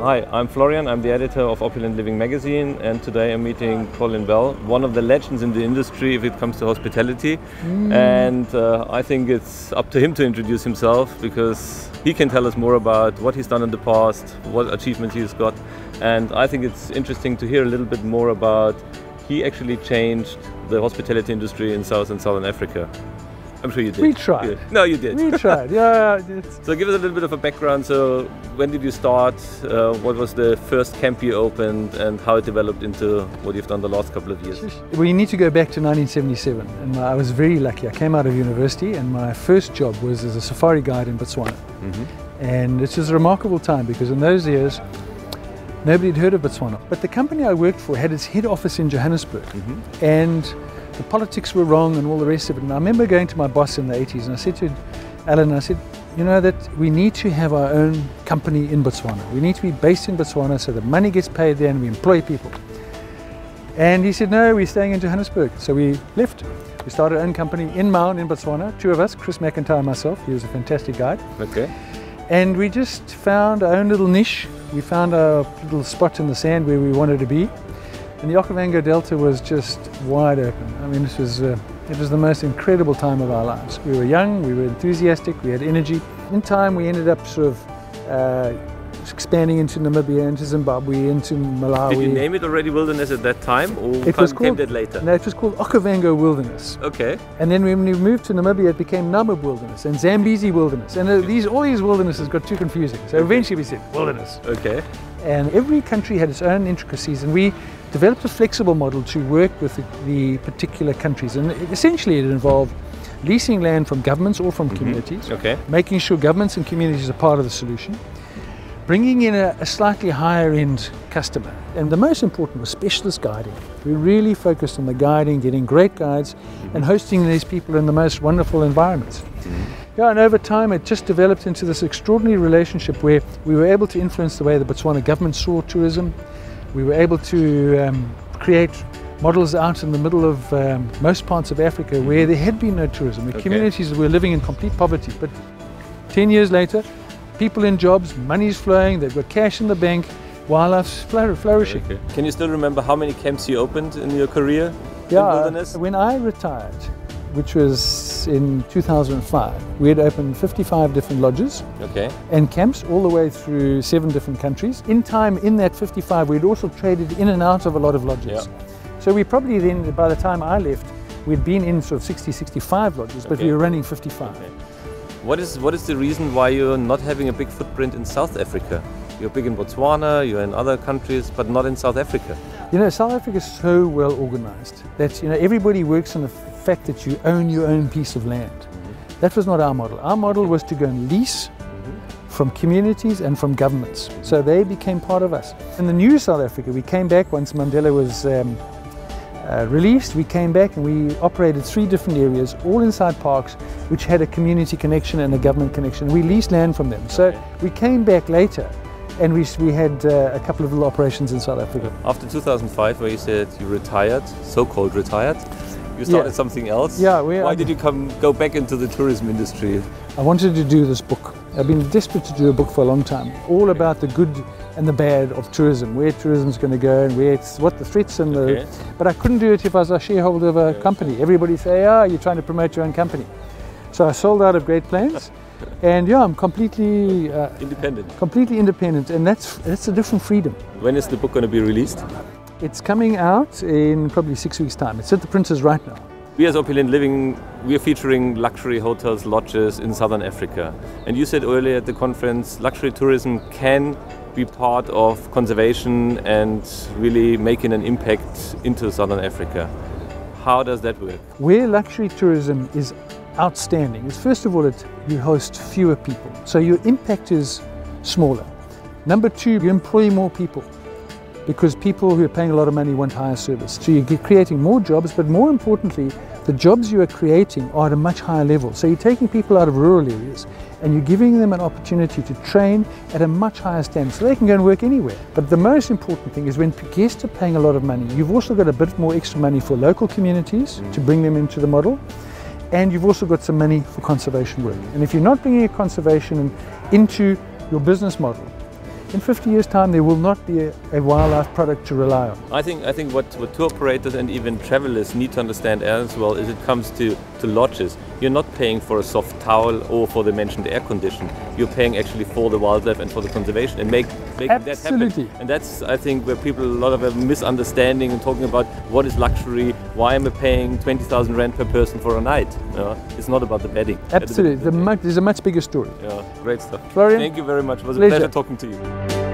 Hi, I'm Florian. I'm the editor of Opulent Living magazine, and today I'm meeting Colin, one of the legends in the industry if it comes to hospitality. And I think it's up to him to introduce himself, because he can tell us more about what he's done in the past, what achievements he's got. And I think it's interesting to hear a little bit more about he actually changed the hospitality industry in South and Southern Africa. I'm sure you did. We tried. No, you did. We tried, yeah. So give us a little bit of a background. So when did you start? What was the first camp you opened, and how it developed into what you've done the last couple of years? We need to go back to 1977, and I was very lucky. I came out of university, and my first job was as a safari guide in Botswana. And it was a remarkable time, because in those years, nobody had heard of Botswana. But the company I worked for had its head office in Johannesburg. And the politics were wrong and all the rest of it. And I remember going to my boss in the 80s, and I said to Alan, I said, you know, that we need to have our own company in Botswana. We need to be based in Botswana so that money gets paid there and we employ people. And he said, no, we're staying in Johannesburg. So we left. We started our own company in Maun in Botswana, two of us, Chris McIntyre and myself. He was a fantastic guide. Okay. And we just found our own little niche. We found our little spot in the sand where we wanted to be. And the Okavango Delta was just wide open. I mean, it was the most incredible time of our lives. We were young, we were enthusiastic, we had energy. In time, we ended up sort of expanding into Namibia, into Zimbabwe, into Malawi. Did you name it already Wilderness at that time, or came that later? No, it was called Okavango Wilderness. Okay. And then when we moved to Namibia, it became Namib Wilderness and Zambezi Wilderness. And all these wildernesses got too confusing. So eventually we said Wilderness. Okay. And every country had its own intricacies, and we developed a flexible model to work with the particular countries. And essentially it involved leasing land from governments or from communities, making sure governments and communities are part of the solution, bringing in a slightly higher end customer. And the most important was specialist guiding. We really focused on the guiding, getting great guides and hosting these people in the most wonderful environments. Yeah, and over time it just developed into this extraordinary relationship where we were able to influence the way the Botswana government saw tourism. We were able to create models out in the middle of most parts of Africa where there had been no tourism, where communities were living in complete poverty. But 10 years later, people in jobs, money's flowing, they've got cash in the bank, wildlife's flourishing. Can you still remember how many camps you opened in your career in Wilderness? When I retired, which was in 2005, we had opened 55 different lodges and camps all the way through 7 different countries. In time, in that 55, we had also traded in and out of a lot of lodges. So we probably then, by the time I left, we'd been in sort of 60, 65 lodges, but we were running 55. What is the reason why you're not having a big footprint in South Africa? You're big in Botswana, you're in other countries, but not in South Africa. You know, South Africa is so well organized that, you know, everybody works on the fact that you own your own piece of land. That was not our model. Our model was to go and lease from communities and from governments. So they became part of us. In the new South Africa, we came back once Mandela was released. We came back and we operated 3 different areas, all inside parks, which had a community connection and a government connection. We leased land from them. So we came back later, and we had a couple of little operations in South Africa. After 2005, where you said you retired, so-called retired, you started something else. Yeah. Why did you go back into the tourism industry? I wanted to do this book. I've been desperate to do a book for a long time, all about the good and the bad of tourism, where tourism's going to go and what the threats and the... But I couldn't do it if I was a shareholder of a company. Everybody say, you're trying to promote your own company. So I sold out of Great Plains. And I'm completely independent. Completely independent, and that's a different freedom. When is the book going to be released? It's coming out in probably 6 weeks' time. It's at the printers right now. We as Opulent Living, we are featuring luxury hotels, lodges in Southern Africa. And you said earlier at the conference, luxury tourism can be part of conservation and really making an impact into Southern Africa. How does that work? Where luxury tourism is outstanding is, first of all, you host fewer people, so your impact is smaller. Number 2, you employ more people, because people who are paying a lot of money want higher service. So you're creating more jobs, but more importantly, the jobs you are creating are at a much higher level. So you're taking people out of rural areas and you're giving them an opportunity to train at a much higher standard, so they can go and work anywhere. But the most important thing is when guests are paying a lot of money, you've also got a bit more extra money for local communities to bring them into the model. And you've also got some money for conservation work. And if you're not bringing a conservation into your business model, in 50 years' time there will not be a wildlife product to rely on. I think what tour operators and even travelers need to understand as well is it comes to lodges. You're not paying for a soft towel or for the mentioned air condition. You're paying actually for the wildlife and for the conservation and making that happen. And that's, I think, where people a lot of a misunderstanding and talking about what is luxury, why am I paying 20,000 rand per person for a night? It's not about the bedding. Absolutely, there's a much bigger story. Yeah, great stuff. Florian, thank you very much. It was a pleasure talking to you.